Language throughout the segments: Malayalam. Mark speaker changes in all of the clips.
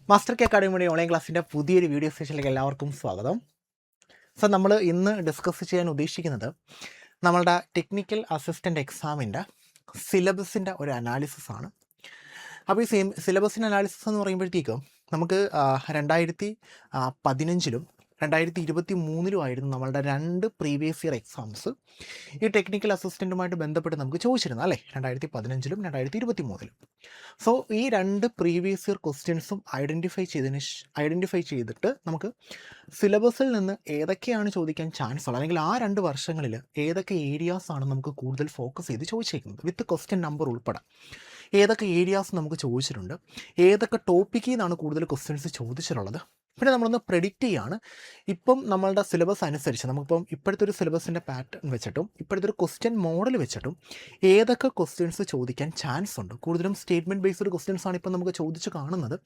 Speaker 1: മാസ്റ്റർ കെ അക്കാഡമിയുടെ ഓൺലൈൻ ക്ലാസ്സിൻ്റെ പുതിയൊരു വീഡിയോ സെഷനിലേക്ക് എല്ലാവർക്കും സ്വാഗതം. സോ നമ്മൾ ഇന്ന് ഡിസ്കസ് ചെയ്യാൻ ഉദ്ദേശിക്കുന്നത് നമ്മളുടെ ടെക്നിക്കൽ അസിസ്റ്റൻ്റ് എക്സാമിൻ്റെ സിലബസിൻ്റെ ഒരു അനാലിസിസ് ആണ്. അപ്പോൾ ഈ സിലബസിൻ്റെ അനാലിസിസ് എന്ന് പറയുമ്പോഴത്തേക്കും നമുക്ക് 2015-ലും 2023-ലും നമ്മളുടെ 2 പ്രീവിയസ് ഇയർ എക്സാംസ് ഈ ടെക്നിക്കൽ അസിസ്റ്റൻറ്റുമായിട്ട് ബന്ധപ്പെട്ട് നമുക്ക് ചോദിച്ചിരുന്നു അല്ലേ, 2015-ലും 2023-ലും. സോ ഈ 2 പ്രീവിയസ് ഇയർ ക്വസ്റ്റ്യൻസും ഐഡൻറ്റിഫൈ ചെയ്തിട്ട് നമുക്ക് സിലബസിൽ നിന്ന് ഏതൊക്കെയാണ് ചോദിക്കാൻ ചാൻസ് ഉള്ളത്, അല്ലെങ്കിൽ ആ 2 വർഷങ്ങളിൽ ഏതൊക്കെ ഏരിയാസാണ് നമുക്ക് കൂടുതൽ ഫോക്കസ് ചെയ്ത് ചോദിച്ചേക്കുന്നത് വിത്ത് ക്വസ്റ്റ്യൻ നമ്പർ ഉൾപ്പെടെ ഏതൊക്കെ ഏരിയാസ് നമുക്ക് ചോദിച്ചിട്ടുണ്ട്, ഏതൊക്കെ ടോപ്പിക്കിൽ നിന്നാണ് കൂടുതൽ ക്വസ്റ്റ്യൻസ് ചോദിച്ചിട്ടുള്ളത്. പിന്നെ നമ്മളൊന്ന് പ്രെഡിക്റ്റ് ചെയ്യാണ് ഇപ്പം നമ്മളുടെ സിലബസ് അനുസരിച്ച് നമുക്കിപ്പം ഇപ്പോഴത്തെ ഒരു സിലബസിൻ്റെ പാറ്റേൺ വെച്ചിട്ടും ഇപ്പോഴത്തെ ഒരു ക്വസ്റ്റ്യൻ മോഡൽ വെച്ചിട്ടും ഏതൊക്കെ ക്വസ്റ്റ്യൻസ് ചോദിക്കാൻ ചാൻസ് ഉണ്ട്. കൂടുതലും സ്റ്റേറ്റ്മെൻറ്റ് ബേസ്ഡ് ക്വസ്റ്റ്യൻസ് ആണ് ഇപ്പം നമുക്ക് ചോദിച്ച് കാണുന്നത്.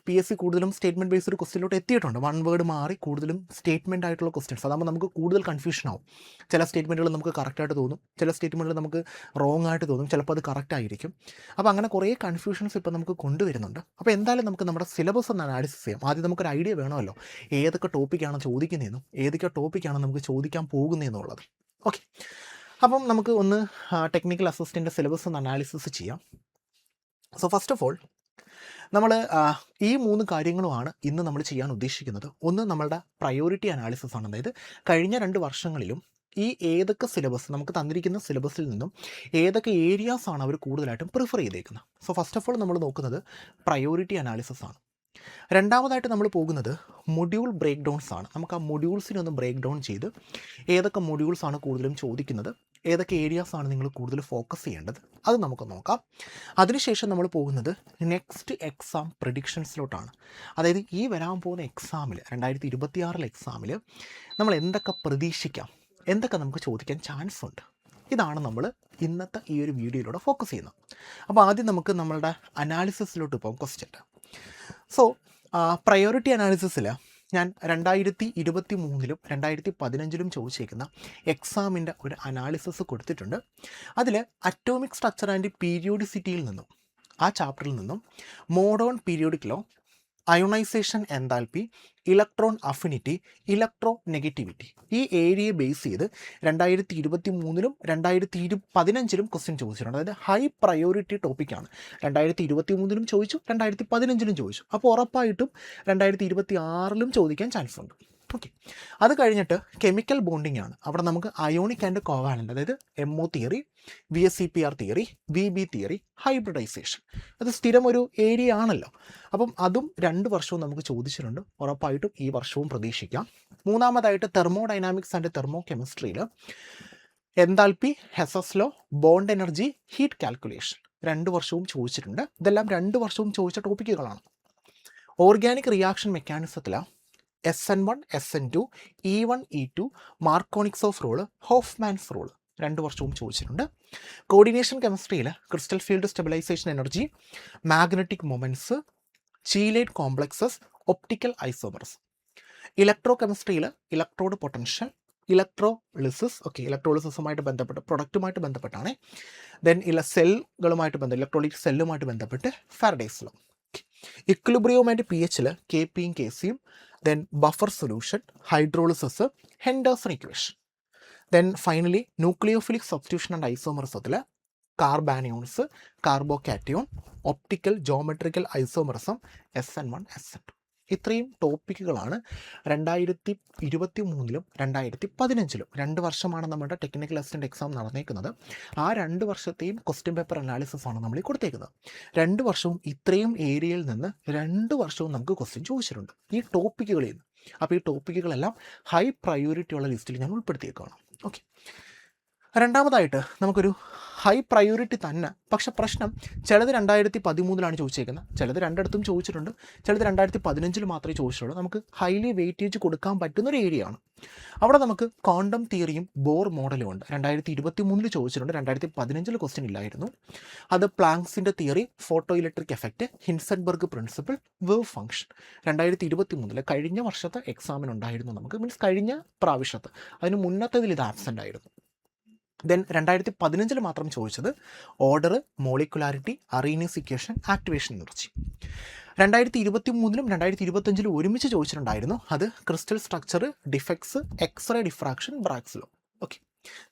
Speaker 1: PSC കൂടുതലും സ്റ്റേറ്റ്മെൻറ്റ് ബേസ്ഡ് ക്വസ്റ്റ്യനിലോട്ട് എത്തിയിട്ടുണ്ട്. 1 വേർഡ് മാറി കൂടുതലും സ്റ്റേറ്റ്മെൻ്റ് ആയിട്ടുള്ള ക്വസ്റ്റ്യൻസ്. അതാകുമ്പോൾ നമുക്ക് കൂടുതൽ കൺഫ്യൂഷൻ ആവും. ചില സ്റ്റേറ്റ്മെൻറ്റുകൾ നമുക്ക് കറക്റ്റായിട്ട് തോന്നും, ചില സ്റ്റേറ്റ്മെൻറ്റുകൾ നമുക്ക് റോങ് ആയിട്ട് തോന്നും, ചിലപ്പോൾ അത് കറക്റ്റ് ആയിരിക്കും. അപ്പോൾ അങ്ങനെ കുറേ കൺഫ്യൂഷൻസ് ഇപ്പോൾ നമുക്ക് കൊണ്ടുവരുന്നുണ്ട്. അപ്പോൾ എന്തായാലും നമുക്ക് നമ്മുടെ സിലബസ് ഒന്ന് അനാലിസിസ് ചെയ്യാം. ആദ്യം നമുക്കൊരു ഐഡിയ വേണമല്ലോ ഏതൊക്കെ ടോപ്പിക്കാണ് ചോദിക്കുന്നതെന്നും ഏതൊക്കെ ടോപ്പിക്കാണ് നമുക്ക് ചോദിക്കാൻ പോകുന്നതെന്നുള്ളത്. ഓക്കെ, അപ്പം നമുക്ക് ഒന്ന് ടെക്നിക്കൽ അസിസ്റ്റൻ്റ് സിലബസ് ഒന്ന് അനാലിസിസ് ചെയ്യാം. സോ ഫസ്റ്റ് ഓഫ് ഓൾ നമ്മൾ ഈ 3 കാര്യങ്ങളുമാണ് ഇന്ന് നമ്മൾ ചെയ്യാൻ ഉദ്ദേശിക്കുന്നത്. ഒന്ന് നമ്മളുടെ പ്രയോറിറ്റി അനാലിസിസ് ആണ്. അതായത് കഴിഞ്ഞ 2 വർഷങ്ങളിലും ഈ ഏതൊക്കെ സിലബസ് നമുക്ക് തന്നിരിക്കുന്ന സിലബസിൽ നിന്നും ഏതൊക്കെ ഏരിയാസാണ് അവർ കൂടുതലായിട്ടും പ്രിഫർ ചെയ്തേക്കുന്നത്. സോ ഫസ്റ്റ് ഓഫ് ഓൾ നമ്മൾ നോക്കുന്നത് പ്രയോറിറ്റി അനാലിസിസ് ആണ്. രണ്ടാമതായിട്ട് നമ്മൾ പോകുന്നത് മൊഡ്യൂൾ ബ്രേക്ക് ഡൗൺസ് ആണ്. നമുക്ക് ആ മൊഡ്യൂൾസിനെ ഒന്ന് ബ്രേക്ക് ഡൗൺ ചെയ്ത് ഏതൊക്കെ മൊഡ്യൂൾസാണ് കൂടുതലും ചോദിക്കുന്നത്, ഏതൊക്കെ ഏരിയാസാണ് നിങ്ങൾ കൂടുതൽ ഫോക്കസ് ചെയ്യേണ്ടത്, അത് നമുക്ക് നോക്കാം. അതിനുശേഷം നമ്മൾ പോകുന്നത് നെക്സ്റ്റ് എക്സാം പ്രെഡിക്ഷൻസിലോട്ടാണ്. അതായത് ഈ വരാൻ പോകുന്ന എക്സാമിൽ 2026 എക്സാമിൽ നമ്മൾ എന്തൊക്കെ പ്രതീക്ഷിക്കാം, എന്തൊക്കെ നമുക്ക് ചോദിക്കാൻ ചാൻസ് ഉണ്ട്, ഇതാണ് നമ്മൾ ഇന്നത്തെ ഈ ഒരു വീഡിയോയിലൂടെ ഫോക്കസ് ചെയ്യുന്നത്. അപ്പോൾ ആദ്യം നമുക്ക് നമ്മളുടെ അനാലിസിസിലോട്ട് പോകാം ക്വസ്റ്റ്യൻ. സോ പ്രയോറിറ്റി അനാലിസിസിൽ ഞാൻ 2023-ലും 2015-ലും ചോദിച്ചേക്കുന്ന എക്സാമിൻ്റെ ഒരു അനാലിസിസ് കൊടുത്തിട്ടുണ്ട്. അതിൽ അറ്റോമിക് സ്ട്രക്ചർ ആൻഡ് പീരിയോഡിസിറ്റിയിൽ നിന്നും ആ ചാപ്റ്ററിൽ നിന്നും modern periodic law, ionisation enthalpy, electron affinity, electro negativity, ഈ ഏരിയയെ ബേസ് ചെയ്ത് 2023-ലും 2015-ലും ക്വസ്റ്റ്യൻ ചോദിച്ചിട്ടുണ്ട്. അതായത് ഹൈ പ്രയോറിറ്റി ടോപ്പിക്കാണ്. 2023-ലും ചോദിച്ചു, 2015-ലും ചോദിച്ചു. അപ്പോൾ ഉറപ്പായിട്ടും 2026-ലും ചോദിക്കാൻ ചാൻസ് ഉണ്ട്. ഓക്കെ, അത് കഴിഞ്ഞിട്ട് കെമിക്കൽ ബോണ്ടിങ് ആണ്. അവിടെ നമുക്ക് അയോണിക് ആൻഡ് കോവാലൻ്റ്, അതായത് MO theory, VSEPR theory, VB theory, hybridisation, അത് സ്ഥിരം ഒരു ഏരിയ ആണല്ലോ. അപ്പം അതും 2 വർഷവും നമുക്ക് ചോദിച്ചിട്ടുണ്ട്. ഉറപ്പായിട്ടും ഈ വർഷവും പ്രതീക്ഷിക്കാം. മൂന്നാമതായിട്ട് തെർമോഡൈനാമിക്സ് ആൻഡ് തെർമോ കെമിസ്ട്രിയിൽ enthalpy, Hess's law, bond energy, heat calculation 2 വർഷവും ചോദിച്ചിട്ടുണ്ട്. ഇതെല്ലാം 2 വർഷവും ചോദിച്ച ടോപ്പിക്കുകളാണ്. ഓർഗാനിക് റിയാക്ഷൻ മെക്കാനിസത്തിലാണ് SN1, SN2, E1, E2, Markovnikov's of rule, Hofmann's rule 2 വർഷവും ചോദിച്ചിട്ടുണ്ട്. കോർഡിനേഷൻ കെമിസ്ട്രിയിൽ crystal field stabilisation energy, magnetic moments, chelate complexes, optical isomers. Electro കെമിസ്ട്രിയിൽ ഇലക്ട്രോഡ് പൊട്ടൻഷ്യൽ, ഇലക്ട്രോളിസിസ്, ഓക്കെ, ഇലക്ട്രോളിസിസുമായിട്ട് ബന്ധപ്പെട്ട് പ്രൊഡക്റ്റുമായിട്ട് ബന്ധപ്പെട്ടാണ്. ദെൻ സെല്ലുകളുമായിട്ട് ഇലക്ട്രോളിക് സെല്ലുമായിട്ട് ബന്ധപ്പെട്ട് ഫാരഡേസ് ലോ. ഇക്വിലിബ്രിയം ആൻഡ് pHൽ KPയും KCയും, then buffer solution, hydrolysis, Henderson equation. Then finally nucleophilic substitution and ഐസോമർസത്തിൽ carbanions, carbocation, optical geometrical isomerism, SN1, SN2. ഇത്രയും ടോപ്പിക്കുകളാണ് 2023-ലും 2015-ലും 2 വർഷമാണ് നമ്മുടെ ടെക്നിക്കൽ അസിസ്റ്റൻ്റ് എക്സാം നടന്നേക്കുന്നത്. ആ 2 വർഷത്തെയും ക്വസ്റ്റ്യൻ പേപ്പർ അനാലിസിസ് ആണ് നമ്മൾ ഈ കൊടുത്തേക്കുന്നത്. 2 വർഷവും ഇത്രയും ഏരിയയിൽ നിന്ന് 2 വർഷവും നമുക്ക് ക്വസ്റ്റ്യൻ ചോദിച്ചിട്ടുണ്ട് ഈ ടോപ്പിക്കുകളിൽ നിന്ന്. അപ്പോൾ ഈ ടോപ്പിക്കുകളെല്ലാം ഹൈ പ്രയോറിറ്റി ഉള്ള ലിസ്റ്റിൽ ഞാൻ ഉൾപ്പെടുത്തിയേക്കാണ്. ഓക്കെ, രണ്ടാമതായിട്ട് നമുക്കൊരു ഹൈ പ്രയോറിറ്റി തന്നെ, പക്ഷെ പ്രശ്നം ചിലത് 2013-ലാണ് ചോദിച്ചേക്കുന്നത്, ചിലത് 2 ചോദിച്ചിട്ടുണ്ട്, ചിലത് 2015-ൽ മാത്രമേ ചോദിച്ചിട്ടുള്ളൂ. നമുക്ക് ഹൈലി വെയിറ്റേജ് കൊടുക്കാൻ പറ്റുന്നൊരു ഏരിയയാണ്. അവിടെ നമുക്ക് ക്വാണ്ടം തിയറിയും ബോർ മോഡലും ഉണ്ട്. 2023-ൽ ചോദിച്ചിട്ടുണ്ട്, 2015-ൽ ക്വസ്റ്റ്യൻ ഇല്ലായിരുന്നു. അത് പ്ലാങ്ക്സിൻ്റെ theory, photoelectric effect, Heisenberg principle, wave function 2023-ൽ കഴിഞ്ഞ വർഷത്തെ എക്സാമിനുണ്ടായിരുന്നു. നമുക്ക് മീൻസ് കഴിഞ്ഞ പ്രാവശ്യത്ത്, അതിന് മുന്നത്തേതിൽ ഇത് ആബ്സെൻ്റ് ആയിരുന്നു. ദെൻ 2015-ൽ മാത്രം ചോദിച്ചത് order, molecularity, Arrhenius equation, activation energy. 2023-ലും 2025-ലും ഒരുമിച്ച് ചോദിച്ചിട്ടുണ്ടായിരുന്നു. അത് crystal structure, defects, X ray diffraction, Bragg's law. Okay.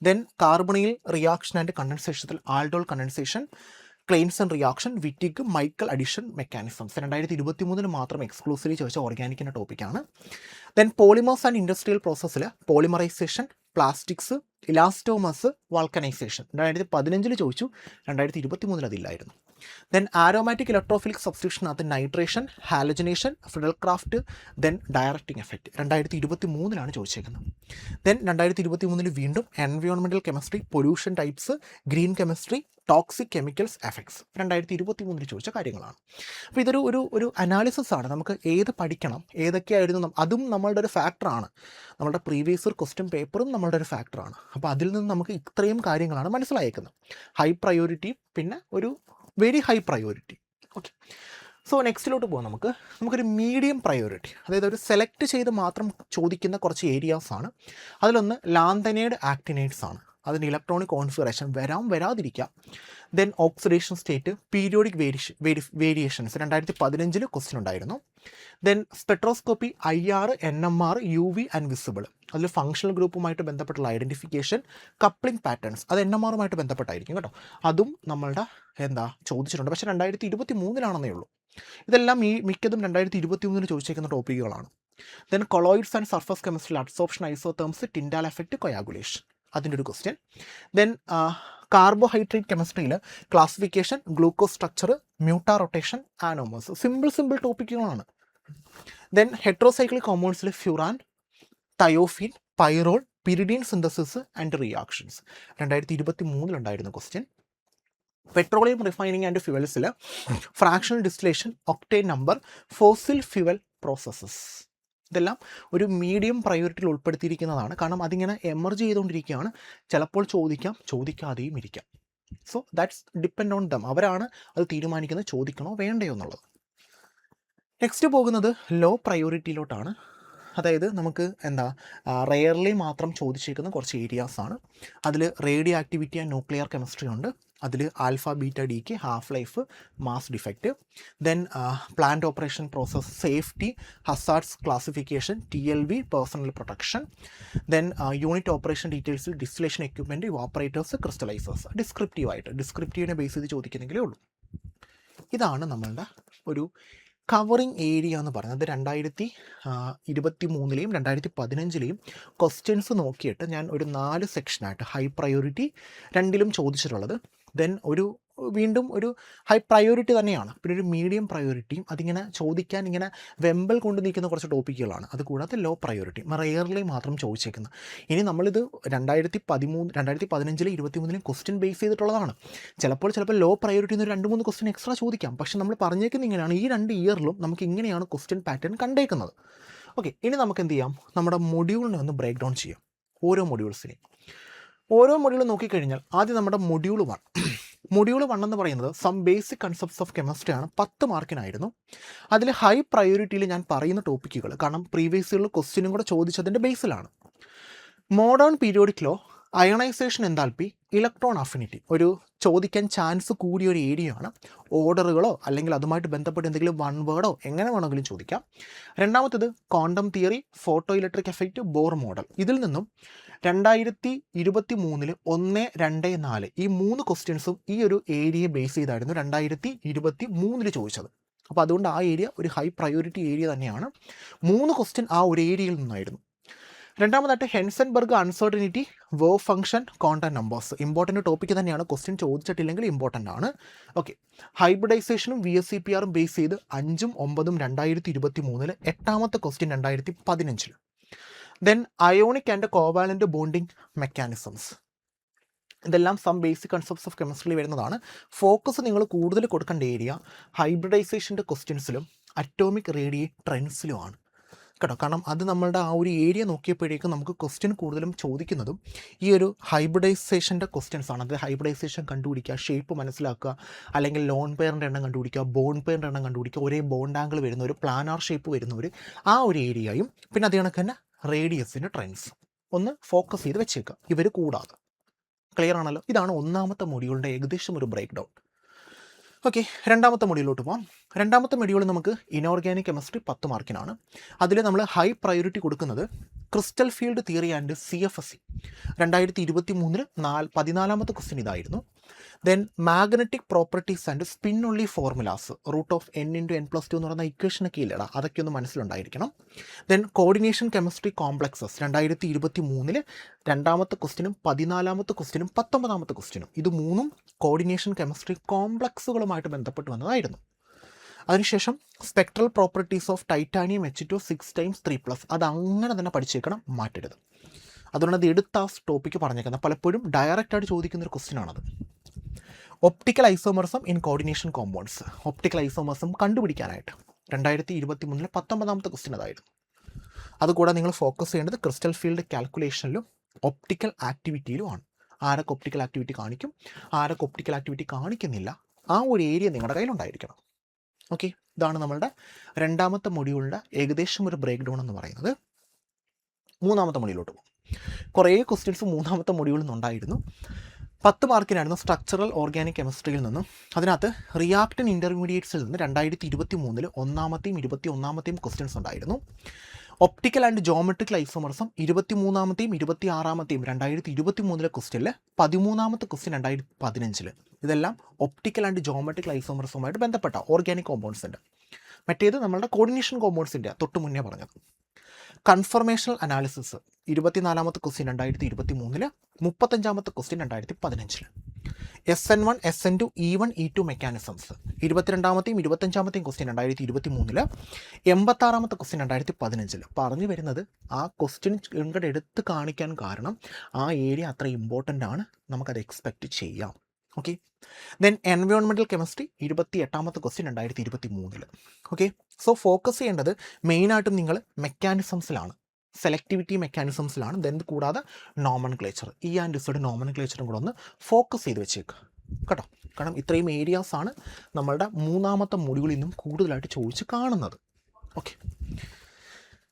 Speaker 1: Then carbonyl reaction and കണ്ടൻസേഷത്തിൽ aldol condensation, Claisen reaction, Wittig, Michael addition mechanisms 2023-ൽ മാത്രം എക്സ്ക്ലൂസീവ്ലി ചോദിച്ച ഓർഗാനിക്കിൻ്റെ ടോപ്പിക്കാണ്. ദെൻ പോളിമേഴ്സ് ആൻഡ് ഇൻഡസ്ട്രിയൽ പ്രോസസ്സിൽ പോളിമറൈസേഷൻ, പ്ലാസ്റ്റിക്സ്, ഇലാസ്റ്റോമസ്, വാൾക്കനൈസേഷൻ 2015-ൽ ചോദിച്ചു, 2023-ൽ അതില്ലായിരുന്നു. ദെൻ ആരോമാറ്റിക് ഇലക്ട്രോഫിലിക് സബ്സ്റ്റിറ്റ്യൂഷനകത്ത് nitration, halogenation, Friedel Crafts, then directing effect 2023-ലാണ് ചോദിച്ചേക്കുന്നത്. ദെൻ 2023-ൽ വീണ്ടും environmental chemistry, pollution types, green chemistry, toxic chemicals effects 2023-ൽ ചോദിച്ച കാര്യങ്ങളാണ്. അപ്പോൾ ഇതൊരു ഒരു ഒരു അനാലിസിസ് ആണ്. നമുക്ക് ഏത് പഠിക്കണം, ഏതൊക്കെയായിരുന്നു, അതും നമ്മളുടെ ഒരു ഫാക്ടറാണ്. നമ്മളുടെ പ്രീവിയസ് ഇയർ ക്വസ്റ്റ്യൻ പേപ്പറും നമ്മളുടെ ഒരു ഫാക്ടറാണ്. അപ്പോൾ അതിൽ നിന്ന് നമുക്ക് ഇത്രയും കാര്യങ്ങളാണ് മനസ്സിലായേക്കുന്നത്. ഹൈ പ്രയോറിറ്റി, പിന്നെ ഒരു very high priority. Okay. So നെക്സ്റ്റിലോട്ട് പോകാം. നമുക്കൊരു മീഡിയം പ്രയോറിറ്റി, അതായത് ഒരു സെലക്ട് ചെയ്ത് മാത്രം ചോദിക്കുന്ന കുറച്ച് ഏരിയാസ് ആണ്. അതിലൊന്ന് ലാന്തനൈഡ് ആക്ടിനൈഡ്സ് ആണ്. അതിൻ്റെ ഇലക്ട്രോണിക് കോൺഫിഗറേഷൻ വരാതിരിക്കാം. Then oxidation state, periodic variations 2015-ൽ ക്വസ്റ്റ്യൻ ഉണ്ടായിരുന്നു. Then spectroscopy, IR, NMR, UV and visible. അതിൽ ഫങ്ഷണൽ ഗ്രൂപ്പുമായിട്ട് ബന്ധപ്പെട്ടുള്ള ഐഡൻറ്റിഫിക്കേഷൻ, കപ്ലിംഗ് പാറ്റേൺസ്, അത് NMR-മായി ബന്ധപ്പെട്ടായിരിക്കും കേട്ടോ. അതും നമ്മളുടെ ചോദിച്ചിട്ടുണ്ട്. പക്ഷേ 2023-ലാണെന്നേ ഉള്ളൂ. ഇതെല്ലാം മിക്കതും 2023-ൽ ചോദിച്ചേക്കുന്ന ടോപ്പിക്കുകളാണ്. Then colloids and surface chemistry, adsorption, isotherms, Tyndall effect, coagulation, അതിൻ്റെ ഒരു ക്വസ്റ്റ്യൻ. ദെൻ കാർബോഹൈഡ്രേറ്റ് കെമിസ്ട്രിയിൽ classification, glucose structure, mutarotation, anomers, simple ടോപ്പിക്കുകളാണ്. ദെൻ ഹെട്രോസൈക്ലിക് കോമ്പൗണ്ട്സിൽ furan, thiophene, pyrrole, pyridine synthesis and reactions 2023-ലുണ്ടായിരുന്ന ക്വസ്റ്റ്യൻ. പെട്രോളിയം റിഫൈനിങ് ആൻഡ് ഫ്യൂവൽസിൽ fractional distillation, octane number, fossil fuel processes, ഇതെല്ലാം ഒരു മീഡിയം പ്രയോറിറ്റിയിൽ ഉൾപ്പെടുത്തിയിരിക്കുന്നതാണ്. കാരണം അതിങ്ങനെ എമർജ് ചെയ്തുകൊണ്ടിരിക്കുകയാണ്. ചിലപ്പോൾ ചോദിക്കാതെയും ഇരിക്കാം. So that's depend on them. അവരാണ് അത് തീരുമാനിക്കുന്നത് ചോദിക്കണോ വേണ്ടയോ എന്നുള്ളത്. നെക്സ്റ്റ് പോകുന്നത് ലോ പ്രയോറിറ്റിയിലോട്ടാണ്. അതായത് നമുക്ക് റെയർലി മാത്രം ചോദിച്ചേക്കുന്ന കുറച്ച് ഏരിയാസാണ്. അതിൽ radioactivity and nuclear chemistry ഉണ്ട്. അതിൽ alpha beta decay, half life, mass defect. Then plant operation process, safety, hazards classification, TLV, personal protection. Then unit operation ഡീറ്റെയിൽസിൽ ഡിസ്റ്റിലേഷൻ എക്യുപ്മെൻറ്റ്, ഇവാപ്പറേറ്റേഴ്സ്, ക്രിസ്റ്റലൈസേഴ്സ്. ഡിസ്ക്രിപ്റ്റീവിനെ ബേസ് ചെയ്ത് ചോദിക്കുന്നെങ്കിലേ ഉള്ളൂ. ഇതാണ് നമ്മളുടെ ഒരു കവറിങ് ഏരിയ എന്ന് പറയുന്നത്. 2023-ലെയും 2015-ലെയും ക്വസ്റ്റ്യൻസ് നോക്കിയിട്ട് ഞാൻ ഒരു 4 സെക്ഷനായിട്ട് ഹൈ പ്രയോറിറ്റി രണ്ടിലും ചോദിച്ചിട്ടുള്ളത്. ദെൻ വീണ്ടും ഒരു ഹൈ പ്രയോറിറ്റി തന്നെയാണ്, പിന്നെ ഒരു മീഡിയം പ്രയോറിറ്റിയും. അതിങ്ങനെ ചോദിക്കാൻ ഇങ്ങനെ വെമ്പൽ കൊണ്ട് നിൽക്കുന്ന കുറച്ച് ടോപ്പിക്കുകളാണ്. അതുകൂടാതെ ലോ പ്രയോറിറ്റി റെയർലി മാത്രം ചോദിച്ചേക്കുന്നത്. ഇനി നമ്മളിത് 2015-ലെ 2023-ലെയും ക്വസ്റ്റ്യൻ ബേസ് ചെയ്തിട്ടുള്ളതാണ്. ചിലപ്പോൾ ലോ പ്രയോറിറ്റി നിന്ന് 2-3 ക്വസ്റ്റ്യൻ എക്സ്ട്രാ ചോദിക്കാം. പക്ഷേ നമ്മൾ പറഞ്ഞേക്കുന്നത് ഇങ്ങനെയാണ്. ഈ 2 ഇയറിലും നമുക്ക് ഇങ്ങനെയാണ് ക്വസ്റ്റ്യൻ പാറ്റേൺ കണ്ടേക്കുന്നത്. ഓക്കെ. ഇനി നമുക്ക് എന്ത് ചെയ്യാം, നമ്മുടെ മൊഡ്യൂളിനെ ഒന്ന് ബ്രേക്ക് ഡൗൺ ചെയ്യാം. ഓരോ മൊഡ്യൂൾ നോക്കിക്കഴിഞ്ഞാൽ ആദ്യം നമ്മുടെ മൊഡ്യൂൾ 1 എന്ന് പറയുന്നത് some basic concepts of chemistry ആണ്. 10 മാർക്കിനായിരുന്നു. അതിൽ ഹൈ പ്രയോറിറ്റിയിൽ ഞാൻ പറയുന്ന ടോപ്പിക്കുകൾ, കാരണം പ്രീവിയസ് ഇയറിൽ ക്വസ്റ്റ്യനും കൂടെ ചോദിച്ചതിൻ്റെ ബേസിലാണ്. Modern periodic law, ionisation enthalpy, electron affinity, ഒരു ചോദിക്കാൻ ചാൻസ് കൂടിയ ഒരു ഏരിയയാണ്. ഓർഡറുകളോ അല്ലെങ്കിൽ അതുമായിട്ട് ബന്ധപ്പെട്ട് എന്തെങ്കിലും 1 വേർഡോ എങ്ങനെ വേണമെങ്കിലും ചോദിക്കാം. രണ്ടാമത്തേത് quantum theory, photoelectric effect, Bohr model. ഇതിൽ നിന്നും 2023-ൽ 1, 2, 4 ഈ 3 ക്വസ്റ്റ്യൻസും ഈ ഒരു ഏരിയയെ ബേസ് ചെയ്തായിരുന്നു 2023-ൽ ചോദിച്ചത്. അപ്പോൾ അതുകൊണ്ട് ആ ഏരിയ ഒരു ഹൈ പ്രയോറിറ്റി ഏരിയ തന്നെയാണ്. 3 ക്വസ്റ്റ്യൻ ആ ഒരു ഏരിയയിൽ നിന്നായിരുന്നു. രണ്ടാമതായിട്ട് Heisenberg uncertainty, wave function, quantum numbers. Important topic തന്നെയാണ്. ക്വസ്റ്റ്യൻ ചോദിച്ചിട്ടില്ലെങ്കിൽ ഇമ്പോർട്ടൻ്റ് ആണ്. ഓക്കെ. ഹൈബ്രിഡൈസേഷനും VSEPR ബേസ് ചെയ്ത് 5ഉം 9ഉം 2023-ൽ, 8ാമത്തെ ക്വസ്റ്റ്യൻ 2015-ൽ. Then ionic and covalent bonding mechanisms. ഇതെല്ലാം സം ബേസിക് കൺസെപ്റ്റ്സ് ഓഫ് കെമിസ്ട്രിയിൽ വരുന്നതാണ്. ഫോക്കസ് നിങ്ങൾ കൂടുതൽ കൊടുക്കേണ്ട ഏരിയ ഹൈബ്രിഡൈസേഷൻ്റെ ക്വസ്റ്റ്യൻസിലും അറ്റോമിക് റേഡിയേ ട്രെൻഡ്സിലുമാണ് കേട്ടോ. കാരണം അത് നമ്മളുടെ ആ ഒരു ഏരിയ നോക്കിയപ്പോഴേക്കും നമുക്ക് ക്വസ്റ്റ്യൻ കൂടുതലും ചോദിക്കുന്നതും ഈ ഒരു ഹൈബ്രിഡൈസേഷൻ്റെ ക്വസ്റ്റ്യൻസ് ആണ്. അത് ഹൈബ്രിഡൈസേഷൻ കണ്ടുപിടിക്കുക, ഷേപ്പ് മനസ്സിലാക്കുക, അല്ലെങ്കിൽ ലോൺ പെയറിൻ്റെ എണ്ണം കണ്ടുപിടിക്കുക, ബോണ്ട് പെയറിൻ്റെ എണ്ണം കണ്ടുപിടിക്കുക, ഒരേ ബോണ്ട് ആംഗിൾ വരുന്നവർ, പ്ലാനാർ ഷേപ്പ് വരുന്നവർ, ആ ഒരു ഏരിയയും പിന്നെ അത് കണക്ക് തന്നെ റേഡിയസിൻ്റെ ട്രെൻഡ്സ് ഒന്ന് ഫോക്കസ് ചെയ്ത് വെച്ചേക്കുക. ഇവർ കൂടാതെ ക്ലിയർ ആണല്ലോ. ഇതാണ് 1ാമത്തെ മൊഡ്യൂളിൻ്റെ ഏകദേശം ഒരു ബ്രേക്ക് ഡൗൺ. ഓക്കെ, രണ്ടാമത്തെ മൊഡ്യൂളിലോട്ട് പോകാം. രണ്ടാമത്തെ മൊഡ്യൂൾ നമുക്ക് ഇനോർഗാനിക് കെമിസ്ട്രി 10 മാർക്കിനാണ്. അതിൽ നമ്മൾ ഹൈ പ്രയോറിറ്റി കൊടുക്കുന്നത് crystal field theory and CFSE 2023 14ാമത്തെ ക്വസ്റ്റ്യൻ ഇതായിരുന്നു. Then magnetic properties and spin only formulas root of n × n+2 എന്ന് പറയുന്ന ഇക്വേഷനൊക്കെ ഇല്ലടാ, അതൊക്കെ ഒന്ന് മനസ്സിലുണ്ടായിരിക്കണം. ദെൻ കോർഡിനേഷൻ കെമിസ്ട്രി കോംപ്ലക്സസ് 2023 രണ്ടാമത്തെ ക്വസ്റ്റ്യനും 14ാമത്തെ ക്വസ്റ്റ്യനും 19ാമത്തെ ക്വസ്റ്റ്യനും, ഇത് മൂന്നും കോർഡിനേഷൻ കെമിസ്ട്രി കോംപ്ലക്സുകളുമായിട്ട് ബന്ധപ്പെട്ട് വന്നതായിരുന്നു. അതിനുശേഷം spectral properties of titanium H2 6 × 3+, അത് അങ്ങനെ തന്നെ പഠിച്ചേക്കണം, മാറ്റരുത്. അതുകൊണ്ട് അത് എടുത്ത ആ ടോപ്പിക്ക് പറഞ്ഞേക്കുന്നത് പലപ്പോഴും ഡയറക്റ്റായിട്ട് ചോദിക്കുന്നൊരു ക്വസ്റ്റ്യൻ ആണത്. Optical isomerism in coordination compounds, optical isomerism കണ്ടുപിടിക്കാനായിട്ട് 2023 19ാമത്തെ ക്വസ്റ്റ്യൻ അതായിരുന്നു. അതുകൂടാതെ നിങ്ങൾ ഫോക്കസ് ചെയ്യേണ്ടത് ക്രിസ്റ്റൽ ഫീൽഡ് കാൽക്കുലേഷനിലും ഒപ്റ്റിക്കൽ ആക്ടിവിറ്റിയിലുമാണ്. ആരൊക്കെ ഒപ്റ്റിക്കൽ ആക്ടിവിറ്റി കാണിക്കും, ആരൊക്കെ ഒപ്റ്റിക്കൽ ആക്ടിവിറ്റി കാണിക്കുന്നില്ല, ആ ഒരു ഏരിയ നിങ്ങളുടെ കയ്യിലുണ്ടായിരിക്കണം. ഓക്കെ, ഇതാണ് നമ്മളുടെ രണ്ടാമത്തെ മൊഡ്യൂളിൻ്റെ ഏകദേശം ഒരു ബ്രേക്ക് ഡൗൺ എന്ന് പറയുന്നത്. മൂന്നാമത്തെ മൊഡ്യൂളിലോട്ട് പോകും. കുറേ ക്വസ്റ്റ്യൻസ് മൂന്നാമത്തെ മൊഡ്യൂളിൽ നിന്നുണ്ടായിരുന്നു. 10 മാർക്കിനായിരുന്നു സ്ട്രക്ചറൽ ഓർഗാനിക് കെമിസ്ട്രിയിൽ നിന്നും. അതിനകത്ത് റിയാക്ടൻ ഇൻ്റർമീഡിയറ്റ്സിൽ നിന്ന് 2023 ഒന്നാമത്തെയും 21ാമത്തെയും ക്വസ്റ്റ്യൻസ് ഉണ്ടായിരുന്നു. ഒപ്റ്റിക്കൽ ആൻഡ് ജോമെട്രിക്കൽ ഐസോമർസം 23ാമത്തെയും 26ാമത്തെയും 2023 ക്വസ്റ്റ്യനിൽ 13ാമത്തെ ക്വസ്റ്റ്യൻ 2015. ഇതെല്ലാം ഒപ്റ്റിക്കൽ ആൻഡ് ജോമെട്രിക്കൽ ഐസോമർസവുമായിട്ട് ബന്ധപ്പെട്ട ഓർഗാനിക് കോമ്പൗണ്ട്സിൻ്റെ. മറ്റേത് നമ്മളുടെ കോർഡിനേഷൻ കോമ്പൗണ്ട്സിൻ്റെ തൊട്ട് മുന്നേ പറഞ്ഞത്. കൺഫർമേഷണൽ അനാലിസിസ് 24ാമത്തെ ക്വസ്റ്റ്യൻ 2023, 35ാമത്തെ question 2015. SN1 SN2 E1 E2 mechanisms 22ാമത്തെയും 25ാമത്തെയും ക്വസ്റ്റ്യൻ 2023, 86ാമത്തെ ക്വസ്റ്റ്യൻ 2015. പറഞ്ഞു വരുന്നത് ആ ക്വസ്റ്റ്യൻ ഇങ്ങോട്ട് എടുത്ത് കാണിക്കാൻ കാരണം ആ ഏരിയ അത്ര ഇമ്പോർട്ടൻ്റ് ആണ്, നമുക്കത് എക്സ്പെക്റ്റ് ചെയ്യാം. ഓക്കെ, ദെൻ എൻവയോൺമെൻറ്റൽ കെമിസ്ട്രി 28ാമത്തെ ക്വസ്റ്റ്യൻ 2023. ഓക്കെ, സോ ഫോക്കസ് ചെയ്യേണ്ടത് മെയിനായിട്ടും നിങ്ങൾ മെക്കാനിസംസിലാണ്, സെലക്ടിവിറ്റി മെക്കാനിസംസിലാണ്. ദെൻ കൂടാതെ നോമൻക്ലേച്ചർ, ആൻഡ് ഇസഡ് നോമൻക്ലേച്ചറും കൂടെ ഒന്ന് ഫോക്കസ് ചെയ്ത് വെച്ചേക്കുക കേട്ടോ. കാരണം ഇത്രയും ഏരിയാസാണ് നമ്മളുടെ മൂന്നാമത്തെ മൊഡ്യൂളിൽ നിന്നും കൂടുതലായിട്ട് ചോദിച്ച് കാണുന്നത്. ഓക്കെ,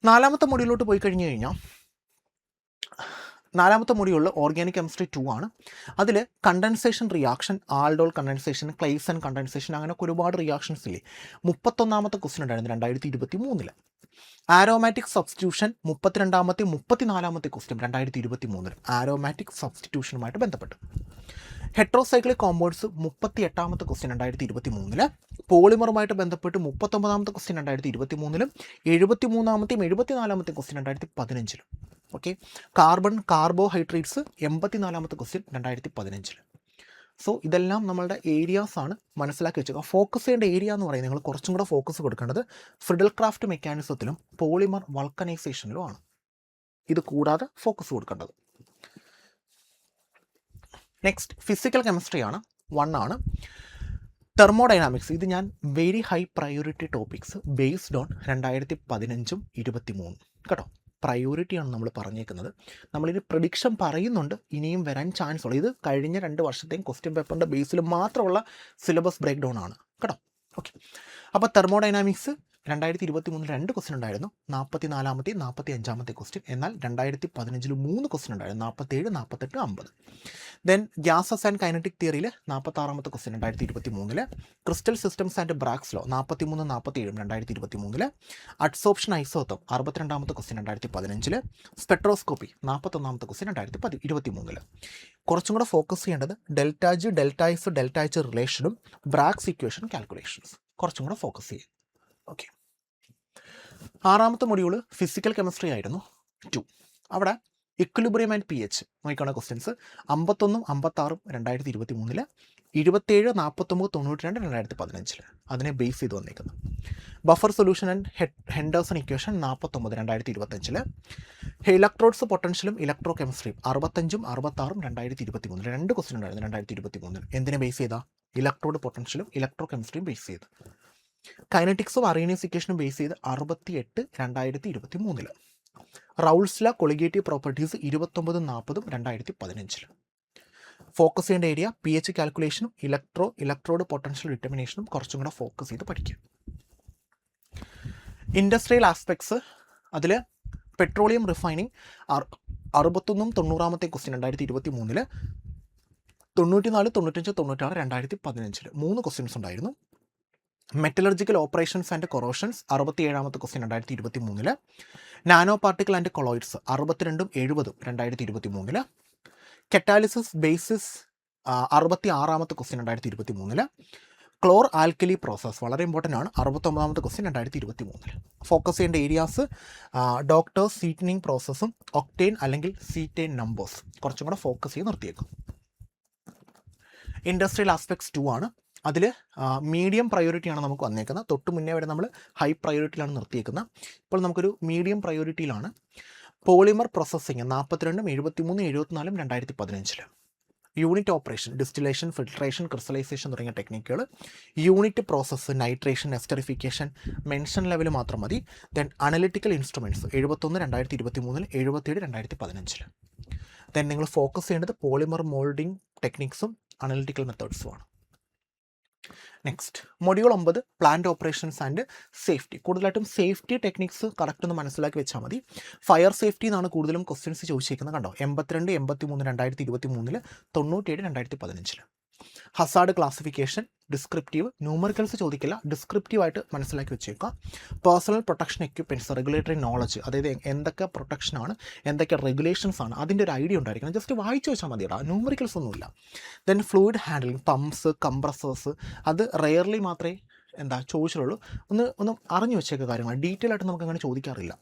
Speaker 1: നാലാമത്തെ മൊഡ്യൂളിലോട്ട് പോയി കഴിഞ്ഞ് കഴിഞ്ഞാൽ നാലാമത്തെ മൊഡ്യൂളിൽ ഓർഗാനിക് കെമിസ്ട്രി 2 ആണ്. അതിൽ condensation reaction, aldol condensation, Claisen condensation, അങ്ങനെ ഒരുപാട് റിയാക്ഷൻസ് ഇല്ലേ. 31ാമത്തെ ക്വസ്റ്റ്യൻ ഉണ്ടായിരുന്നു 2023. ആരോമാറ്റിക് സബ്സ്റ്റിറ്റ്യൂഷൻ 32ാമത്തെ 34ാമത്തെ ക്വസ്റ്റ്യൻ 2023 ആരോമാറ്റിക് സബ്സ്റ്റിറ്റ്യൂഷനുമായിട്ട് ബന്ധപ്പെട്ട്. ഹെട്രോസൈക്ലിക് കോമ്പൗണ്ട്സ് 38ാമത്തെ ക്വസ്റ്റ്യൻ 2023. പോളിമറുമായിട്ട് ബന്ധപ്പെട്ട് 39ാമത്തെ ക്വസ്റ്റ്യൻ 2023, 73ാമത്തെയും 74ാമത്തെയും ക്വസ്റ്റ്യൻ 2015. ഓക്കെ, കാർബോഹൈഡ്രേറ്റ്സ് 84ാമത്തെ ക്വസ്റ്റ്യൻ 2015. സോ ഇതെല്ലാം നമ്മളുടെ ഏരിയാസാണ്, മനസ്സിലാക്കി വെച്ചേക്കുക. ഫോക്കസ് ചെയ്യേണ്ട ഏരിയ എന്ന് പറയുന്നത് നിങ്ങൾ കുറച്ചും കൂടെ ഫോക്കസ് കൊടുക്കേണ്ടത് ഫ്രിഡൽ ക്രാഫ്റ്റ് മെക്കാനിസത്തിലും പോളിമർ വൾക്കനൈസേഷനിലുമാണ്. ഇത് കൂടാതെ ഫോക്കസ് കൊടുക്കേണ്ടത്. നെക്സ്റ്റ് ഫിസിക്കൽ കെമിസ്ട്രിയാണ്, 1 ആണ്. തെർമോഡൈനാമിക്സ്, ഇത് ഞാൻ very high priority topics based on 2015 23 കേട്ടോ. പ്രയോറിറ്റിയാണ് നമ്മൾ പറഞ്ഞേക്കുന്നത്. നമ്മളിനി പ്രഡിക്ഷൻ പറയുന്നുണ്ട്, ഇനിയും വരാൻ ചാൻസ് ഉള്ളൂ. ഇത് കഴിഞ്ഞ 2 വർഷത്തെയും ക്വസ്റ്റ്യൻ പേപ്പറിൻ്റെ ബേസിൽ മാത്രമുള്ള സിലബസ് ബ്രേക്ക് ഡൗൺ ആണ് കേട്ടോ. ഓക്കെ, അപ്പോൾ തെർമോഡൈനാമിക്സ് 2023 2 ക്വസ്റ്റ്യൻ ഉണ്ടായിരുന്നു, 44ാമത്തെയും 45ാമത്തെ ക്വസ്റ്റ്യൻ. എന്നാൽ 2015 3 ക്വസ്റ്റ്യൻ ഉണ്ടായിരുന്നു, 47, 48, 50. ദെൻ ഗ്യാസസ് ആൻഡ് കൈനറ്റിക് തിയറിയിൽ 46ാമത്തെ question 2023. Crystal systems and Bragg's law 43, 47 2023. Adsorption isotherm 62ാമത്തെ ക്വസ്റ്റ്യൻ 2015. സ്പെക്ട്രോസ്കോപ്പി 41ാമത്തെ ക്വസ്റ്റ്യൻ 2023. കുറച്ചും കൂടെ ഫോക്കസ് ചെയ്യേണ്ടത് delta G, delta S, delta H റിലേഷനും ബ്രാഗ്സ് ഇക്വേഷൻ കാൽക്കുലേഷൻസ് കുറച്ചും കൂടെ ഫോക്കസ് ചെയ്യും. ഓക്കെ, 6ാമത്തെ മൊഡ്യൂള് ഫിസിക്കൽ കെമിസ്ട്രി ആയിരുന്നു 2. അവിടെ ഇക്വിലിബ്രിയം ആൻഡ് pH നോക്കിക്കാണ ക്വസ്റ്റ്യൻസ് 51, 56 2023, 27, 49, 92 2015. അതിനെ ബേസ് ചെയ്ത് വന്നേക്കുന്നത്. Buffer solution and Henderson equation 49 2025. Electrodes പൊട്ടൻഷ്യലും ഇലക്ട്രോ കെമിസ്ട്രിയും 65, 66 2023. 2 ക്വസ്റ്റ്യൻ ഉണ്ടായിരുന്നു 2023. എന്തിനെ ബേസ് ചെയ്താൽ ഇലക്ട്രോഡ് പൊട്ടൻഷ്യലും ഇലക്ട്രോ കെമിസ്ട്രിയും ബേസ് ചെയ്ത്. കൈനറ്റിക്സും അറീനിയസ് ഇക്വേഷനും ബേസ് ചെയ്ത് 68 2023. Raoult's law colligative properties 29, 40 2015. Focus ചെയ്യേണ്ട ഏരിയ pH കാൽക്കുലേഷനും ഇലക്ട്രോഡ് പൊട്ടൻഷ്യൽ ഡിറ്റർമിനേഷനും കുറച്ചും കൂടെ ഫോക്കസ് ചെയ്ത് പഠിക്കും. ഇൻഡസ്ട്രിയൽ ആസ്പെക്ട്സ്, അതിൽ പെട്രോളിയം റിഫൈനിങ് 61, 90ാമത്തെ ക്വസ്റ്റ്യൻ 2023. 94, 95, 96, 2015 3 ക്വസ്റ്റ്യൻസ് ഉണ്ടായിരുന്നു. മെറ്റലർജിക്കൽ ഓപ്പറേഷൻസ് ആൻഡ് കൊറോഷൻസ് 67ാമത്തെ question 2023. Nanoparticle and colloids 62ഉം 70ഉം 2023. കറ്റാലിസിസ് ബേസിസ് 66ാമത്തെ ക്വസ്റ്റ്യൻ 2023. ക്ലോർ ആൽക്കലി പ്രോസസ് വളരെ ഇമ്പോർട്ടൻ്റ് ആണ്, 69ാമത്തെ ക്വസ്റ്റ്യൻ 2023. ഫോക്കസ് ചെയ്യേണ്ട ഏരിയാസ് ഡോക്ടേഴ്സ് സീറ്റനിങ് പ്രോസസ്സും ഒക്ടേൻ അല്ലെങ്കിൽ സീറ്റേൻ നമ്പേഴ്സ് കുറച്ചും കൂടെ ഫോക്കസ് ചെയ്ത് നിർത്തിയേക്കും. ഇൻഡസ്ട്രിയൽ ആസ്പെക്ട്സ് 2 ആണ്. അതിൽ മീഡിയം പ്രയോറിറ്റിയാണ് നമുക്ക് വന്നേക്കുന്നത്. തൊട്ട് മുന്നേ വരെ നമ്മൾ ഹൈ പ്രയോറിറ്റിയിലാണ് നിർത്തിയേക്കുന്നത്. ഇപ്പോൾ നമുക്കൊരു മീഡിയം പ്രയോറിറ്റിയിലാണ്. പോളിമർ പ്രോസസ്സിങ് 42ഉം 73ഉം 74ഉം 2015. Unit operation distillation, filtration, crystallisation തുടങ്ങിയ ടെക്നിക്കുകൾ. Unit process nitration, esterification, mention level മാത്രം മതി. Then analytical instruments 71 2023, 77 2015. ദെൻ നിങ്ങൾ ഫോക്കസ് ചെയ്യേണ്ടത് പോളിമർ മോൾഡിംഗ് ടെക്നിക്സും അനലിറ്റിക്കൽ മെത്തേഡ്സുമാണ്. Next module 9 plant operations and safety. കൂടുതലായിട്ടും സേഫ്റ്റി ടെക്നിക്സ് കറക്റ്റ് ഒന്ന് മനസ്സിലാക്കി വെച്ചാൽ മതി. ഫയർ സേഫ്റ്റി എന്നാണ് കൂടുതലും ക്വസ്റ്റ്യൻസ് ചോദിച്ചിരിക്കുന്നത്. കണ്ടോ 82, 83 2023, 97 2015. ഹസാർഡ് ക്ലാസിഫിക്കേഷൻ, ഡിസ്ക്രിപ്റ്റീവ്, ന്യൂമറിക്കൽസ് ചോദിക്കില്ല, ഡിസ്ക്രിപ്റ്റീവായിട്ട് മനസ്സിലാക്കി വെച്ചേക്കുക. Personal protection equipments, regulatory knowledge, അതായത് എന്തൊക്കെ പ്രൊട്ടക്ഷനാണ്, എന്തൊക്കെ റെഗുലേഷൻസ് ആണ്, അതിൻ്റെ ഒരു ഐഡിയ ഉണ്ടായിരിക്കണം. ജസ്റ്റ് വായിച്ചു വെച്ചാൽ മതിയടാ, ന്യൂമറിക്കൽസ് ഒന്നുമില്ല. Then fluid handling, pumps, compressors, അത് റെയർലി മാത്രമേ ചോദിച്ചിട്ടുള്ളൂ. ഒന്ന് അറിഞ്ഞു വെച്ചേക്ക കാര്യങ്ങൾ, ഡീറ്റെയിൽ ആയിട്ട് നമുക്ക് അങ്ങനെ ചോദിക്കാറില്ല.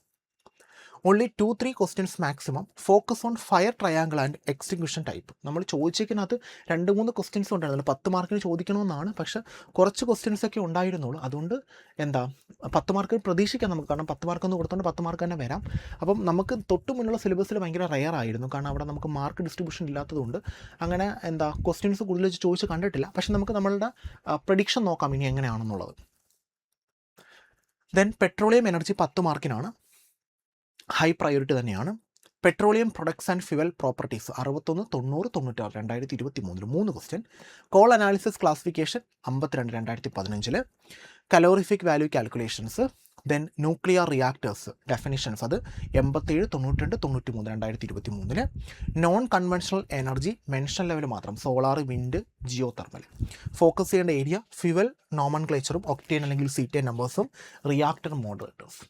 Speaker 1: Only 2-3 questions maximum. Focus on fire triangle and extinguisher type. നമ്മൾ ചോദിച്ചതിനകത്ത് 2-3 ക്വസ്റ്റ്യൻസ് ഉണ്ടായിരുന്നുള്ളൂ. 10 മാർക്കിന് ചോദിക്കണമെന്നാണ്, പക്ഷേ കുറച്ച് ക്വസ്റ്റ്യൻസ് ഒക്കെ ഉണ്ടായിരുന്നുള്ളൂ. അതുകൊണ്ട് 10 മാർക്ക് പ്രതീക്ഷിക്കാം നമുക്ക്, കാരണം 10 മാർക്കൊന്നും കൊടുത്തുകൊണ്ട് 10 മാർക്ക് തന്നെ വരാം. അപ്പം നമുക്ക് തൊട്ട് മുന്നുള്ള സിലബസിൽ ഭയങ്കര റെയർ ആയിരുന്നു, കാരണം അവിടെ നമുക്ക് മാർക്ക് ഡിസ്ട്രിബ്യൂഷൻ ഇല്ലാത്തതുകൊണ്ട് അങ്ങനെ ക്വസ്റ്റ്യൻസ് കൂടുതൽ ചോദിച്ച് കണ്ടിട്ടില്ല. പക്ഷെ നമുക്ക് നമ്മളുടെ പ്രഡിക്ഷൻ നോക്കാം ഇനി എങ്ങനെയാണെന്നുള്ളത്. ദെൻ പെട്രോളിയം എനർജി 10 മാർക്കിനാണ്, ഹൈ പ്രയോറിറ്റി തന്നെയാണ്. Petroleum products and fuel properties 61, 90, 96 2023 3 question. Coal analysis classification 52 2015. Calorific value calculations. Then nuclear reactors definitions, അത് 87, 92, 93 2023. Non conventional energy mention level മാത്രം, solar, wind, geothermal. Focus ചെയ്യേണ്ട ഏരിയ ഫ്യുവൽ നോമൻക്ലേച്ചറും ഒക്ടേൻ അല്ലെങ്കിൽ സീറ്റേൻ നമ്പേഴ്സും റിയാക്ടർ മോഡറേറ്റേഴ്സ്.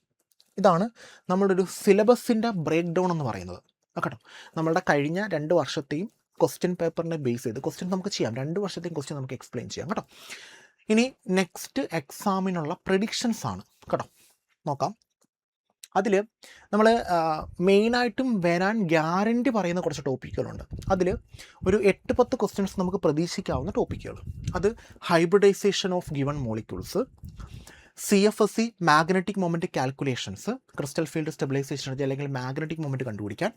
Speaker 1: ഇതാണ് നമ്മളുടെ ഒരു സിലബസിൻ്റെ ബ്രേക്ക് ഡൗൺ എന്ന് പറയുന്നത്. കേട്ടോ, നമ്മളുടെ കഴിഞ്ഞ 2 വർഷത്തെയും ക്വസ്റ്റ്യൻ പേപ്പറിനെ ബേസ് ചെയ്ത് ക്വസ്റ്റ്യൻ നമുക്ക് ചെയ്യാം. 2 വർഷത്തെയും ക്വസ്റ്റ്യൻ നമുക്ക് എക്സ്പ്ലെയിൻ ചെയ്യാം കേട്ടോ. ഇനി നെക്സ്റ്റ് എക്സാമിനുള്ള പ്രഡിക്ഷൻസ് ആണ് കേട്ടോ, നോക്കാം. അതിൽ നമ്മൾ മെയിനായിട്ടും വരാൻ ഗ്യാരണ്ടി പറയുന്ന കുറച്ച് ടോപ്പിക്കുകളുണ്ട്. അതിൽ ഒരു 8-10 ക്വസ്റ്റ്യൻസ് നമുക്ക് പ്രതീക്ഷിക്കാവുന്ന ടോപ്പിക്കുകൾ. അത് hybridisation of given molecules, CFSE magnetic moment calculations, crystal field stabilisation അല്ലെങ്കിൽ മാഗ്നറ്റിക് മൊമെൻറ്റ് കണ്ടുപിടിക്കാൻ,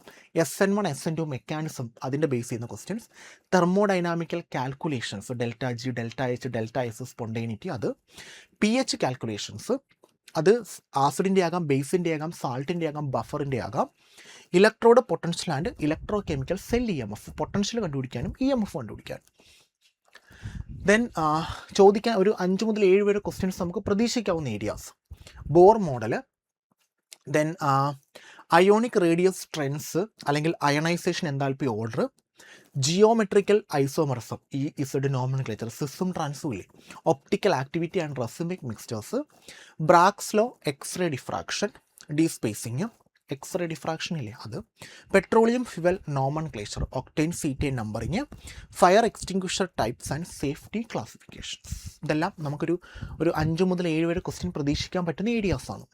Speaker 1: SN1 SN2 മെക്കാനിസം അതിൻ്റെ ബേസ് ചെയ്യുന്ന questions, thermodynamical calculations, ΔG, ΔH, ΔS, spontaneity, അത് pH കാൽക്കുലേഷൻസ്, അത് ആസിഡിൻ്റെ ആകാം, ബേസിൻ്റെ ആകാം, സാൾട്ടിൻ്റെ ആകാം, ബഫറിൻ്റെ ആകാം, electrode potential and electrochemical cell EMF, potential കണ്ടുപിടിക്കാനും EMF കണ്ടുപിടിക്കാനും. ദെൻ ചോദിക്കാൻ ഒരു 5 മുതൽ 7 വരെ ക്വസ്റ്റ്യൻസ് നമുക്ക് പ്രതീക്ഷിക്കാവുന്ന ഏരിയാസ്. Bohr model, then ionic radius trends അല്ലെങ്കിൽ ionisation enthalpy order, geometrical isomerism, Z nomenclature, സിസും ട്രാൻസും ഇല്ലേ, optical activity and racemic mixtures, Bragg's law, X ray diffraction, d spacing, X ray diffraction ഇല്ലേ അത്, petroleum fuel nomenclature, octane cetane numbering, fire extinguisher types and safety classifications. ഇതെല്ലാം നമുക്കൊരു 5 മുതൽ 7 വരെ ക്വസ്റ്റ്യൻ പ്രതീക്ഷിക്കാൻ പറ്റുന്ന ഏരിയാസാണ്.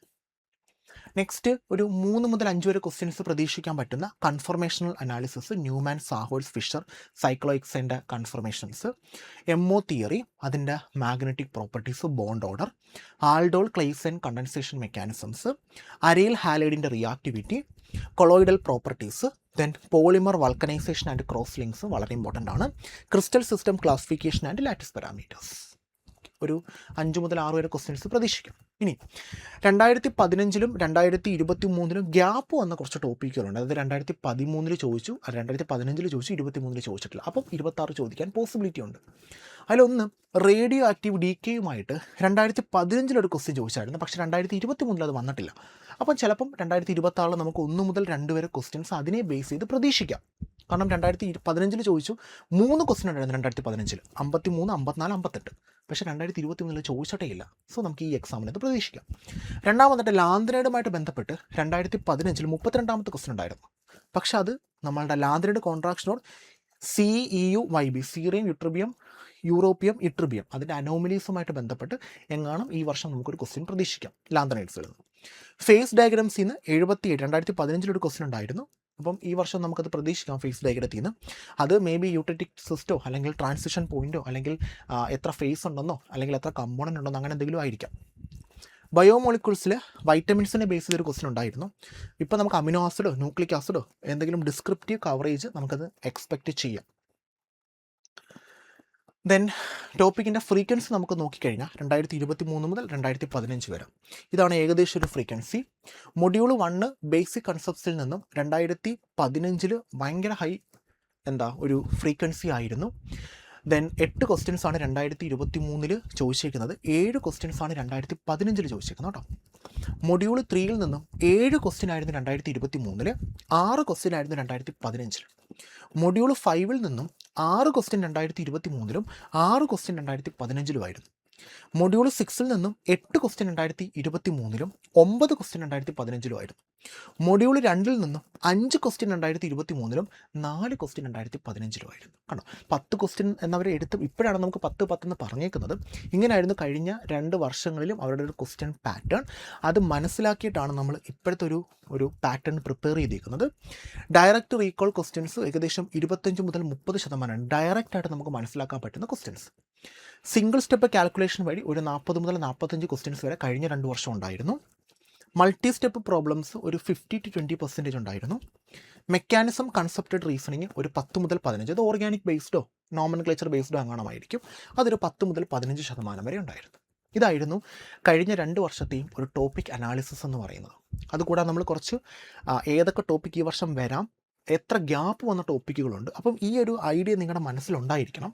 Speaker 1: നെക്സ്റ്റ് ഒരു 3 മുതൽ 5 വരെ ക്വസ്റ്റ്യൻസ് പ്രതീക്ഷിക്കാൻ പറ്റുന്ന conformational analysis, Newman, sawhorse, Fischer, സൈക്ലോയിക്സിൻ്റെ കൺഫർമേഷൻസ്, MO തിയറി, അതിൻ്റെ magnetic properties, bond order, aldol Claisen condensation mechanisms, aryl ഹാലൈഡിൻ്റെ reactivity, colloidal properties, then polymer vulcanisation and cross links വളരെ ഇമ്പോർട്ടൻ്റ് ആണ്, crystal system classification and lattice parameters. ഒരു 5 മുതൽ 6 വരെ ക്വസ്റ്റ്യൻസ് പ്രതീക്ഷിക്കും. ഇനി 2015-ലും 2023-ലും ഗ്യാപ്പ് വന്ന കുറച്ച് ടോപ്പിക്കുകളുണ്ട്. അതായത് 2013 ചോദിച്ചു, 2015 ചോദിച്ചു, 23 ചോദിച്ചിട്ടില്ല. അപ്പം 26 ചോദിക്കാൻ പോസിബിലിറ്റി ഉണ്ട്. അതിലൊന്ന് റേഡിയോ ആക്റ്റീവ് DKയുമായിട്ട് 2015 ഒരു ക്വസ്റ്റ്യൻ ചോദിച്ചായിരുന്നു, പക്ഷേ 2023 അത് വന്നിട്ടില്ല. അപ്പം ചിലപ്പം 2026 നമുക്ക് 1 മുതൽ 2 വരെ ക്വസ്റ്റ്യൻസ് അതിനെ ബേസ് ചെയ്ത് പ്രതീക്ഷിക്കാം. കാരണം 2015 ചോദിച്ചു 3 ക്വസ്റ്റ്യൻ ഉണ്ടായിരുന്നു 2015, 53, 54, 58. പക്ഷേ 2023 ചോദിച്ചിട്ടേ ഇല്ല. സോ നമുക്ക് ഈ എക്സാമിനത് പ്രതീക്ഷിക്കാം. രണ്ടാമതായിട്ട് ലാന്ത്രേഡുമായിട്ട് ബന്ധപ്പെട്ട് 2015 32ാമത്തെ ക്വസ്റ്റ്യൻ ഉണ്ടായിരുന്നു. പക്ഷെ അത് നമ്മളുടെ ലാന്ത്രേഡ് കോൺട്രാക്ഷനോട് CEU-YB, സീറിയൻ യുട്രിബിയം യൂറോപ്പിയം ഇട്രിബിയം, അതിൻ്റെ അനോമലീസുമായിട്ട് ബന്ധപ്പെട്ട് എങ്ങാനും ഈ വർഷം നമുക്കൊരു ക്വസ്റ്റ്യൻ പ്രതീക്ഷിക്കാം ലാന്ത്രേഡ്സിൽ നിന്ന്. ഫേസ് ഡയഗ്രംസിൽ നിന്ന് 77 2015 ക്വസ്റ്റ്യൻ ഉണ്ടായിരുന്നു. അപ്പം ഈ വർഷം നമുക്കത് പ്രതീക്ഷിക്കാം ഫേസ് ഡയഗ്രത്തിൽ നിന്ന്. അത് മേ ബി യൂട്ടറ്റിക് സിസ്റ്റോ അല്ലെങ്കിൽ ട്രാൻസിഷൻ പോയിന്റോ അല്ലെങ്കിൽ എത്ര ഫേസ് ഉണ്ടെന്നോ അല്ലെങ്കിൽ എത്ര കമ്പോണൻ്റ് ഉണ്ടെന്നോ അങ്ങനെ എന്തെങ്കിലും ആയിരിക്കാം. ബയോമോളിക്യൂൾസിൽ വൈറ്റമിൻസിനെ ബേസ് ചെയ്തൊരു ക്വസ്റ്റ്യൻ ഉണ്ടായിരുന്നു. ഇപ്പോൾ നമുക്ക് അമിനോ ആസിഡോ ന്യൂക്ലിക് ആസിഡോ എന്തെങ്കിലും ഡിസ്ക്രിപ്റ്റീവ് കവറേജ് നമുക്കത് എക്സ്പെക്റ്റ് ചെയ്യാം. ദെൻ ടോപ്പിക്കിൻ്റെ ഫ്രീക്വൻസി നമുക്ക് നോക്കിക്കഴിഞ്ഞാൽ 2023 മുതൽ 2015 വരെ ഇതാണ് ഏകദേശം ഒരു ഫ്രീക്വൻസി. മൊഡ്യൂൾ 1 ബേസിക് കൺസെപ്റ്റ്സിൽ നിന്നും 2015 ഭയങ്കര ഹൈ ഒരു ഫ്രീക്വൻസി ആയിരുന്നു. ദെൻ 8 ക്വസ്റ്റ്യൻസ് ആണ് 2023 ചോദിച്ചിരിക്കുന്നത്, 7 ക്വസ്റ്റ്യൻസ് ആണ് 2015 ചോദിച്ചിരിക്കുന്നത് കേട്ടോ. മൊഡ്യൂൾ 3യിൽ നിന്നും 7 ക്വസ്റ്റ്യൻ ആയിരുന്നു 2023, 6 ക്വസ്റ്റ്യൻ ആയിരുന്നു 2015. മൊഡ്യൂൾ 5ൽ നിന്നും 6 ക്വസ്റ്റ്യൻ 2023, 6 ക്വസ്റ്റ്യൻ 2015 ആയിരുന്നു. മൊഡ്യൂൾ 6ൽ നിന്നും 8 ക്വസ്റ്റ്യൻ 2023, 9 ക്വസ്റ്റ്യൻ 2015 ആയിരുന്നു. മൊഡ്യൂൾ 2ൽ നിന്നും 5 ക്വസ്റ്റ്യൻ 2023, 4 ക്വസ്റ്റ്യൻ 2015 ആയിരുന്നു. കണ്ടോ, 10 ക്വസ്റ്റ്യൻ എന്നവരെ എടുത്ത് ഇപ്പോഴാണ് നമുക്ക് 10 എന്ന് പറഞ്ഞേക്കുന്നത്. ഇങ്ങനെയായിരുന്നു കഴിഞ്ഞ 2 വർഷങ്ങളിലും അവരുടെ ഒരു ക്വസ്റ്റ്യൻ പാറ്റേൺ. അത് മനസ്സിലാക്കിയിട്ടാണ് നമ്മൾ ഇപ്പോഴത്തെ ഒരു പാറ്റേൺ പ്രിപ്പയർ ചെയ്തിരിക്കുന്നത്. ഡയറക്റ്റ് റീകോൾ ക്വസ്റ്റ്യൻസ് ഏകദേശം 25 മുതൽ 30% ഡയറക്റ്റായിട്ട് നമുക്ക് മനസ്സിലാക്കാൻ പറ്റുന്ന ക്വസ്റ്റ്യൻസ്. സിംഗിൾ സ്റ്റെപ്പ് കാൽക്കുലേഷൻ വഴി ഒരു 40 മുതൽ 45 ക്വസ്റ്റ്യൻസ് വരെ കഴിഞ്ഞ 2 വർഷം ഉണ്ടായിരുന്നു. മൾട്ടി സ്റ്റെപ്പ് പ്രോബ്ലംസ് ഒരു 50 to 20% ഉണ്ടായിരുന്നു. മെക്കാനിസം കൺസെപ്റ്റഡ് റീസണിങ് ഒരു 10 മുതൽ 15, അത് ഓർഗാനിക് ബേസ്ഡോ നോമൻക്ലേച്ചർ ബേസ്ഡോ അങ്ങാണമായിരിക്കും, അതൊരു 10 മുതൽ 15% വരെ ഉണ്ടായിരുന്നു. ഇതായിരുന്നു കഴിഞ്ഞ 2 വർഷത്തെയും ഒരു ടോപ്പിക് അനാലിസിസ് എന്ന് പറയുന്നത്. അതുകൂടാതെ നമ്മൾ കുറച്ച് ഏതൊക്കെ ടോപ്പിക് ഈ വർഷം വരാം, എത്ര ഗ്യാപ്പ് വന്ന ടോപ്പിക്കുകളുണ്ട്. അപ്പം ഈ ഒരു ഐഡിയ നിങ്ങളുടെ മനസ്സിലുണ്ടായിരിക്കണം.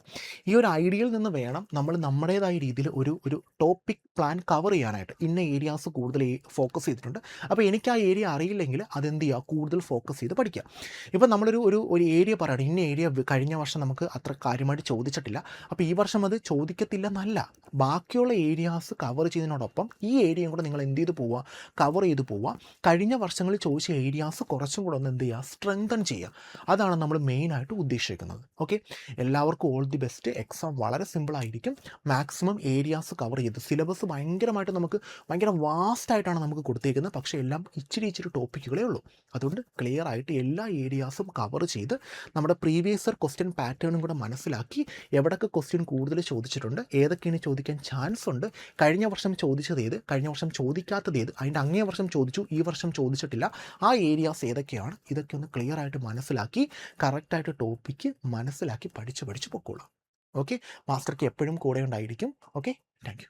Speaker 1: ഈ ഒരു ഐഡിയയിൽ നിന്ന് വേണം നമ്മൾ നമ്മുടേതായ രീതിയിൽ ഒരു ടോപ്പിക് പ്ലാൻ കവർ ചെയ്യാനായിട്ട്. ഇന്ന ഏരിയാസ് കൂടുതൽ ഫോക്കസ് ചെയ്തിട്ടുണ്ട്, അപ്പോൾ എനിക്ക് ആ ഏരിയ അറിയില്ലെങ്കിൽ അതെന്ത് ചെയ്യുക, കൂടുതൽ ഫോക്കസ് ചെയ്ത് പഠിക്കുക. ഇപ്പം നമ്മളൊരു ഏരിയ പറയുകയാണ്, ഇന്ന ഏരിയ കഴിഞ്ഞ വർഷം നമുക്ക് അത്ര കാര്യമായിട്ട് ചോദിച്ചിട്ടില്ല, അപ്പോൾ ഈ വർഷം അത് ചോദിക്കത്തില്ലെന്നല്ല, ബാക്കിയുള്ള ഏരിയാസ് കവർ ചെയ്യുന്നതിനോടൊപ്പം ഈ ഏരിയയും കൂടെ നിങ്ങൾ എന്ത് ചെയ്ത് പോവുക, കവർ ചെയ്ത് പോവുക. കഴിഞ്ഞ വർഷങ്ങളിൽ ചോദിച്ച ഏരിയാസ് കുറച്ചും കൂടെ ഒന്ന് എന്ത് ചെയ്യുക, സ്ട്രെങ്തൻ ചെയ്യുക. അതാണ് നമ്മൾ മെയിനായിട്ട് ഉദ്ദേശിക്കുന്നത്. ഓക്കെ, എല്ലാവർക്കും ഓൾ ദി ബെസ്റ്റ്. എക്സാം വളരെ സിമ്പിളായിരിക്കും. മാക്സിമം ഏരിയാസ് കവർ ചെയ്ത്, സിലബസ് ഭയങ്കര വാസ്റ്റായിട്ടാണ് നമുക്ക് കൊടുത്തേക്കുന്നത്, പക്ഷേ എല്ലാം ഇച്ചിരി ടോപ്പിക്കുകളേ ഉള്ളൂ. അതുകൊണ്ട് ക്ലിയർ ആയിട്ട് എല്ലാ ഏരിയാസും കവർ ചെയ്ത് നമ്മുടെ പ്രീവിയസ് ഇയർ ക്വസ്റ്റ്യൻ പാറ്റേണും കൂടെ മനസ്സിലാക്കി എവിടെയൊക്കെ ക്വസ്റ്റ്യൻ കൂടുതൽ ചോദിച്ചിട്ടുണ്ട്, ഏതൊക്കെയാണ് ചോദിക്കാൻ ചാൻസ് ഉണ്ട്, കഴിഞ്ഞ വർഷം ചോദിച്ചത് ഏത്, കഴിഞ്ഞ വർഷം ചോദിക്കാത്തത് ഏത്, അതിൻ്റെ അങ്ങേ വർഷം ചോദിച്ചു ഈ വർഷം ചോദിച്ചിട്ടില്ല, ആ ഏരിയാസ് ഏതൊക്കെയാണ്, ഇതൊക്കെ ഒന്ന് ക്ലിയർ ആയിട്ട് മനസ്സിലാക്കി കറക്റ്റായിട്ട് ടോപ്പിക്ക് മനസ്സിലാക്കി പഠിച്ച് പൊക്കോളാം. ഓക്കെ, മാസ്റ്റർക്ക് എപ്പോഴും കൂടെ ഉണ്ടായിരിക്കും. Okay, thank you.